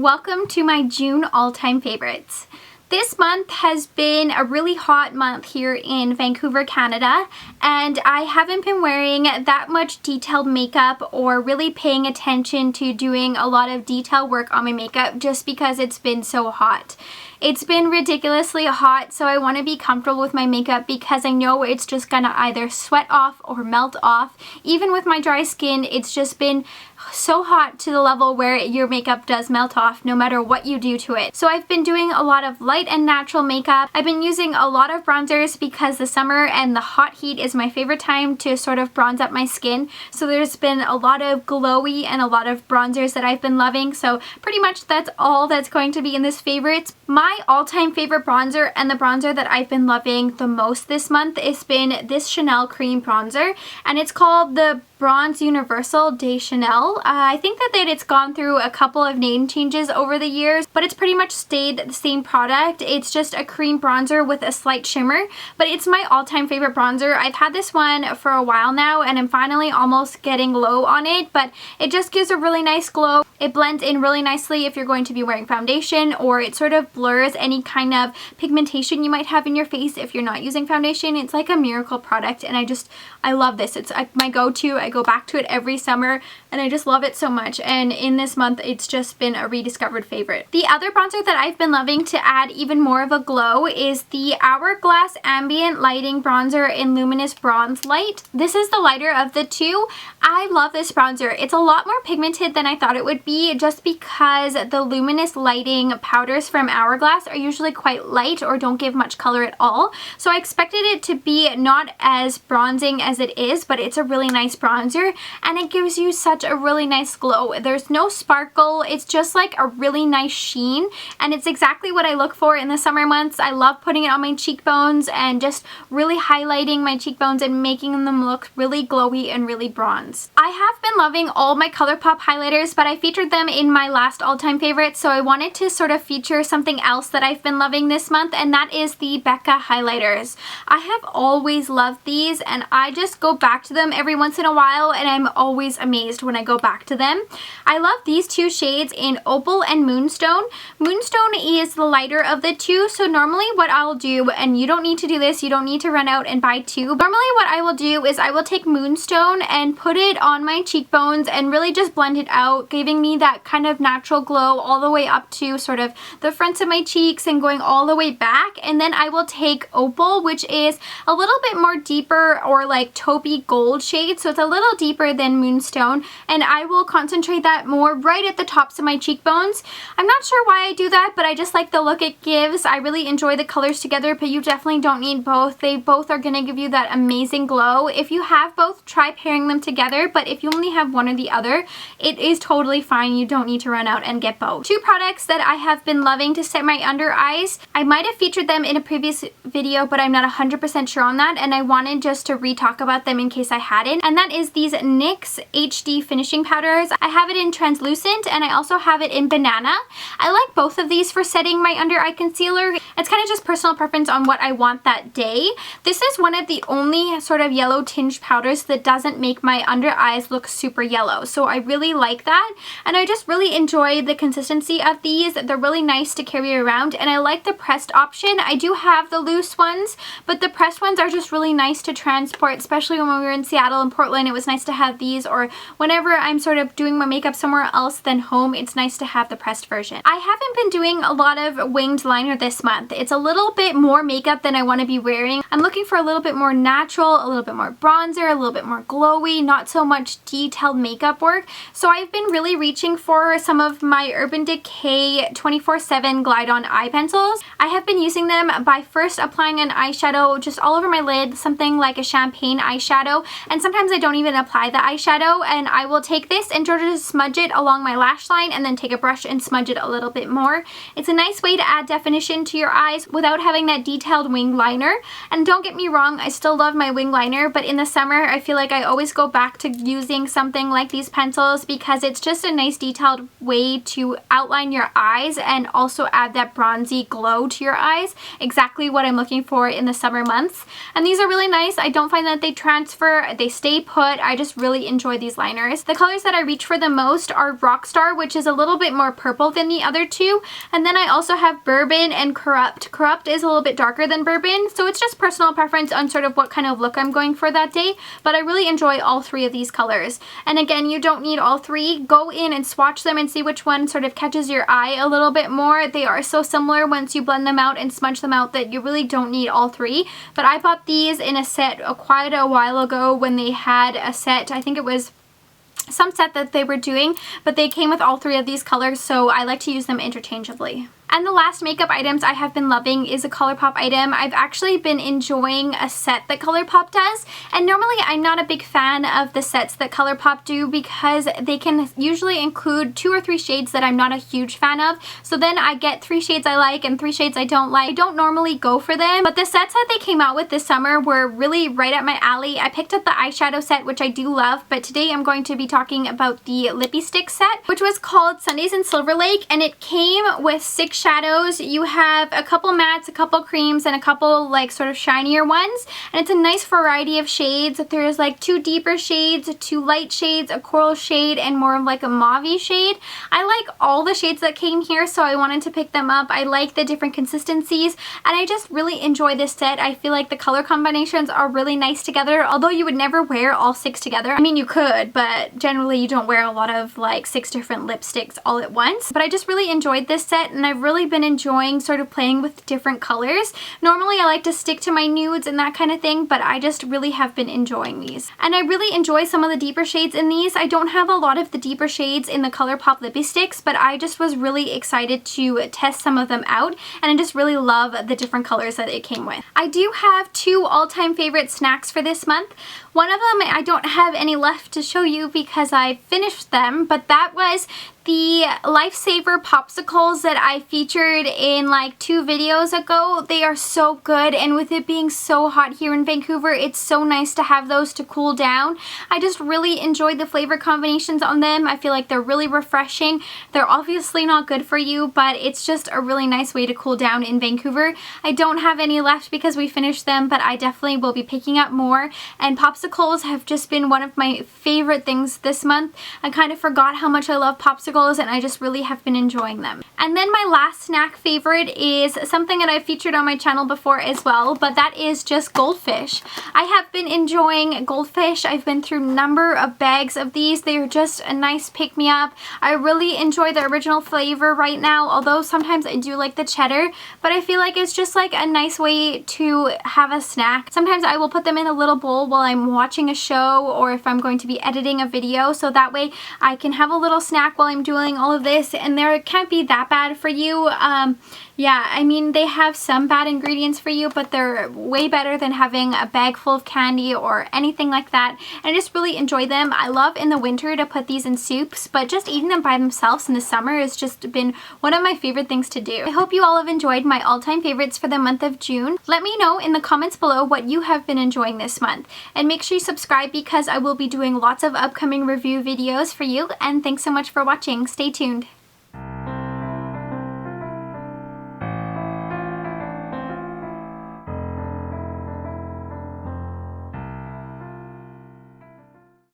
welcome to my June all-time favorites. This month has been a really hot month here in Vancouver, Canada, and I haven't been wearing that much detailed makeup or really paying attention to doing a lot of detail work on my makeup just because it's been so hot. It's been ridiculously hot, so I want to be comfortable with my makeup because I know it's just gonna either sweat off or melt off. Even with my dry skin, it's just been so hot to the level where your makeup does melt off no matter what you do to it. So I've been doing a lot of light and natural makeup. I've been using a lot of bronzers because the summer and the hot heat is my favorite time to sort of bronze up my skin. So there's been a lot of glowy and a lot of bronzers that I've been loving. So pretty much that's all that's going to be in this favorites. My all-time favorite bronzer and the bronzer that I've been loving the most this month has been this Chanel cream bronzer, and it's called the Bronze Universel de Chanel. I think that it's gone through a couple of name changes over the years, but it's pretty much stayed the same product. It's just a cream bronzer with a slight shimmer, but it's my all-time favorite bronzer. I've had this one for a while now, and I'm finally almost getting low on it, but it just gives a really nice glow. It blends in really nicely if you're going to be wearing foundation, or it sort of blurs any kind of pigmentation you might have in your face if you're not using foundation. It's like a miracle product, and I love this. It's my go-to. I go back to it every summer, and I just love it so much, and in this month it's just been a rediscovered favorite. The other bronzer that I've been loving to add even more of a glow is the Hourglass Ambient Lighting Bronzer in Luminous Bronze Light. This is the lighter of the two. I love this bronzer. It's a lot more pigmented than I thought it would be just because the Luminous lighting powders from Hourglass are usually quite light or don't give much color at all. So I expected it to be not as bronzing as it is, but it's a really nice bronzer, and it gives you such a really nice glow. There's no sparkle. It's just like a really nice sheen, and it's exactly what I look for in the summer months. I love putting it on my cheekbones and just really highlighting my cheekbones and making them look really glowy and really bronze. I have been loving all my Colourpop highlighters, but I featured them in my last all-time favorites, so I wanted to sort of feature something else that I've been loving this month, and that is the Becca highlighters. I have always loved these, and I just go back to them every once in a while, and I'm always amazed when I go back to them. I love these two shades in Opal and Moonstone. Moonstone is the lighter of the two, so normally what I'll do, and you don't need to do this, you don't need to run out and buy two. Normally what I will do is I will take Moonstone and put it on my cheekbones and really just blend it out, giving me that kind of natural glow all the way up to sort of the fronts of my cheeks and going all the way back. And then I will take Opal, which is a little bit more deeper or like taupey gold shade, so it's a little deeper than Moonstone, and I will concentrate that more right at the tops of my cheekbones. I'm not sure why I do that, but I just like the look it gives. I really enjoy the colors together, but you definitely don't need both. They both are going to give you that amazing glow. If you have both, try pairing them together, but if you only have one or the other, it is totally fine. You don't need to run out and get both. Two products that I have been loving to set my under eyes. I might have featured them in a previous video, but I'm not 100% sure on that, and I wanted just to re-talk about them in case I hadn't, and that is these NYX HD finishing powders. I have it in translucent, and I also have it in banana. I like both of these for setting my under eye concealer. It's kind of just personal preference on what I want that day. This is one of the only sort of yellow tinged powders that doesn't make my under eyes look super yellow, so I really like that, and I just really enjoy the consistency of these. They're really nice to carry around, and I like the pressed option. I do have the loose ones, but the pressed ones are just really nice to transport, especially when we were in Seattle and Portland. It was nice to have these, or whenever I'm sort of doing my makeup somewhere else than home, it's nice to have the pressed version. I haven't been doing a lot of winged liner this month. It's a little bit more makeup than I want to be wearing. I'm looking for a little bit more natural, a little bit more bronzer, a little bit more glowy, not so much detailed makeup work. So I've been really reaching for some of my Urban Decay 24/7 Glide On eye pencils. I have been using them by first applying an eyeshadow just all over my lid, something like a champagne eyeshadow, and sometimes I don't even apply the eyeshadow, and I will take this and just smudge it along my lash line and then take a brush and smudge it a little bit more. It's a nice way to add definition to your eyes without having that detailed wing liner. And don't get me wrong, I still love my wing liner, but in the summer I feel like I always go back to using something like these pencils because it's just a nice nice detailed way to outline your eyes and also add that bronzy glow to your eyes. Exactly what I'm looking for in the summer months. And these are really nice. I don't find that they transfer, they stay put. I just really enjoy these liners. The colors that I reach for the most are Rockstar, which is a little bit more purple than the other two. And then I also have Burbon and Corrupt. Corrupt is a little bit darker than Burbon, so it's just personal preference on sort of what kind of look I'm going for that day. But I really enjoy all three of these colors. And again, you don't need all three. Go in and swatch them and see which one sort of catches your eye a little bit more. They are so similar once you blend them out and smudge them out that you really don't need all three. But I bought these in a set quite a while ago when they had a set, I think it was some set that they were doing, but they came with all three of these colors, so I like to use them interchangeably. And the last makeup items I have been loving is a Colourpop item. I've actually been enjoying a set that Colourpop does, and normally I'm not a big fan of the sets that Colourpop do because they can usually include 2 or 3 shades that I'm not a huge fan of. So then I get 3 shades I like and 3 shades I don't like. I don't normally go for them, but the sets that they came out with this summer were really right up my alley. I picked up the eyeshadow set, which I do love, but today I'm going to be talking about the Lippie stick set, which was called Sundays in Silverlake, and it came with 6 shadows. You have a couple mattes, a couple creams, and a couple like sort of shinier ones, and it's a nice variety of shades. There's like 2 deeper shades, 2 light shades, a coral shade, and more of like a mauve shade. I like all the shades that came here, so I wanted to pick them up. I like the different consistencies, and I just really enjoy this set. I feel like the color combinations are really nice together, although you would never wear all 6 together. I mean, you could, but generally you don't wear a lot of like 6 different lipsticks all at once. But I just really enjoyed this set, and I've really been enjoying sort of playing with different colors. Normally I like to stick to my nudes and that kind of thing, but I just really have been enjoying these. And I really enjoy some of the deeper shades in these. I don't have a lot of the deeper shades in the Colourpop Lippie sticks, but I just was really excited to test some of them out, and I just really love the different colors that it came with. I do have 2 all-time favorite snacks for this month. One of them I don't have any left to show you because I finished them, but that was the Lifesaver Popsicles that I featured in like 2 videos ago. They are so good, and with it being so hot here in Vancouver, it's so nice to have those to cool down. I just really enjoyed the flavor combinations on them. I feel like they're really refreshing. They're obviously not good for you, but it's just a really nice way to cool down in Vancouver. I don't have any left because we finished them, but I definitely will be picking up more, and popsicles have just been one of my favorite things this month. I kind of forgot how much I love popsicles, and I just really have been enjoying them. And then my last snack favorite is something that I've featured on my channel before as well, but that is just Goldfish. I have been enjoying Goldfish. I've been through a number of bags of these. They are just a nice pick-me-up. I really enjoy the original flavor right now, although sometimes I do like the cheddar, but I feel like it's just like a nice way to have a snack. Sometimes I will put them in a little bowl while I'm watching a show or if I'm going to be editing a video, so that way I can have a little snack while I'm doing all of this, and there can't be that bad for you. Yeah, I mean, they have some bad ingredients for you, but they're way better than having a bag full of candy or anything like that. And I just really enjoy them. I love in the winter to put these in soups, but just eating them by themselves in the summer has just been one of my favorite things to do. I hope you all have enjoyed my all-time favorites for the month of June. Let me know in the comments below what you have been enjoying this month. And make sure you subscribe because I will be doing lots of upcoming review videos for you. And thanks so much for watching. Stay tuned.